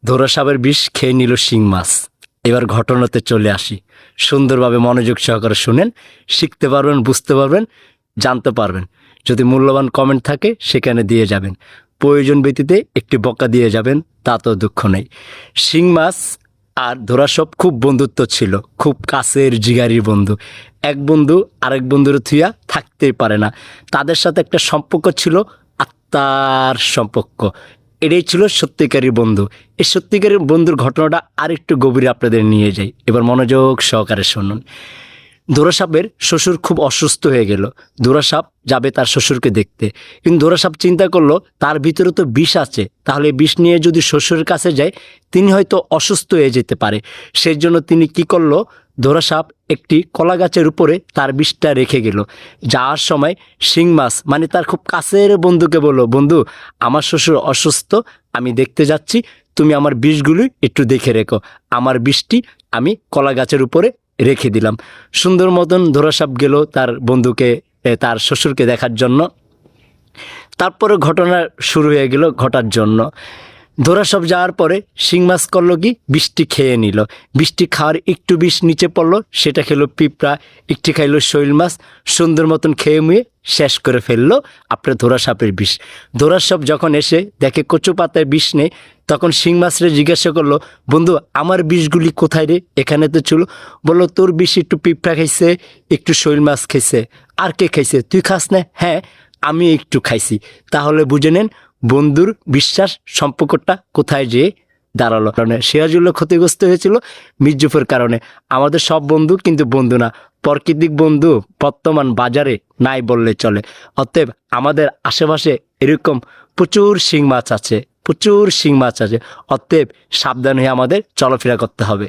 ধোরা সাপের বিষ খেয়ে নিল শিং মাছ। এবার ঘটনাতে চলে আসি। সুন্দরভাবে মনোযোগ সহকারে শুনেন, শিখতে পারবেন, বুঝতে পারবেন, জানতে পারবেন। যদি মূল্যবান কমেন্ট থাকে সেখানে দিয়ে যাবেন, প্রয়োজন ব্যতীতে একটি বকা দিয়ে যাবেন, তাতেও দুঃখ নেই। শিং মাছ আর ধোরা সাপ খুব বন্ধুত্ব ছিল, খুব কাছের জিগারির বন্ধু। এক বন্ধু আরেক বন্ধুর থুইয়া থাকতেই পারে না, তাদের সাথে একটা সম্পর্ক ছিল, আত্মার সম্পর্ক। এটাই ছিল সত্যিকারের বন্ধু। এই সত্যিকারের বন্ধুর ঘটনাটা আরেকটু গভীরে আপনাদের নিয়ে যাই। এবার মনোযোগ সহকারে শুনুন। ধোরা সাপের শ্বশুর খুব অসুস্থ হয়ে গেল। ধোরা সাপ যাবে তার শ্বশুরকে দেখতে, কিন্তু ধোরা সাপ চিন্তা করলো তার ভিতরে তো বিষ আছে, তাহলে বিষ নিয়ে যদি শ্বশুরের কাছে যায় তিনি হয়তো অসুস্থ হয়ে যেতে পারে। সেই জন্য তিনি কি করলো, ধোরা সাপ একটি কলা গাছের উপরে তার বিষটা রেখে গেল। যাওয়ার সময় শিং মাছ মানে তার খুব কাছের বন্ধুকে বলল, বন্ধু আমার শ্বশুর অসুস্থ, আমি দেখতে যাচ্ছি, তুমি আমার বিষগুলি একটু দেখে রেখো। আমার বিষটি আমি কলা গাছের উপরে রেখে দিলাম। সুন্দর মতন ধোরা সাপ গেল তার বন্ধুকে, তার শ্বশুরকে দেখার জন্য। তারপরে ঘটনা শুরু হয়ে গেল ঘটার জন্য। ধোরা সাপ যাওয়ার পরে শিং মাছ করলো কি, বৃষ্টি খেয়ে নিল। বৃষ্টি খাওয়ার একটু বিষ নিচে পড়লো, সেটা খেলো পিঁপড়া, একটি খাইলো শৈল মাছ। সুন্দর মতন খেয়ে মুয়ে শেষ করে ফেললো আপনার ধোরা সাপের বিষ। ধোরা সাপ যখন এসে দেখে কচু পাতায় বিষ নেই, তখন শিং মাছরে জিজ্ঞাসা করলো, বন্ধু আমার বিষগুলি কোথায় রে? এখানে তো ছিল। বললো, তোর বিষ একটু পিঁপড়া খাইছে, একটু শৈল মাছ খাইছে, আর কে খাইছে? তুই খাস না? হ্যাঁ আমি একটু খাইছি। তাহলে বুঝে নেন বন্ধুর বিশ্বাস সম্পর্কটা কোথায় যেয়ে দাঁড়ালো। কারণে সিরাজুল্লাহ ক্ষতিগ্রস্ত হয়েছিল মির্জুফের কারণে। আমাদের সব বন্ধু কিন্তু বন্ধু না, প্রাকৃতিক বন্ধু বর্তমান বাজারে নাই বললে চলে। অতএব আমাদের আশেপাশে এরকম প্রচুর শিং মাছ আছে, প্রচুর শিং মাছ আছে। অতএব সাবধান হয়ে আমাদের চলাফেরা করতে হবে।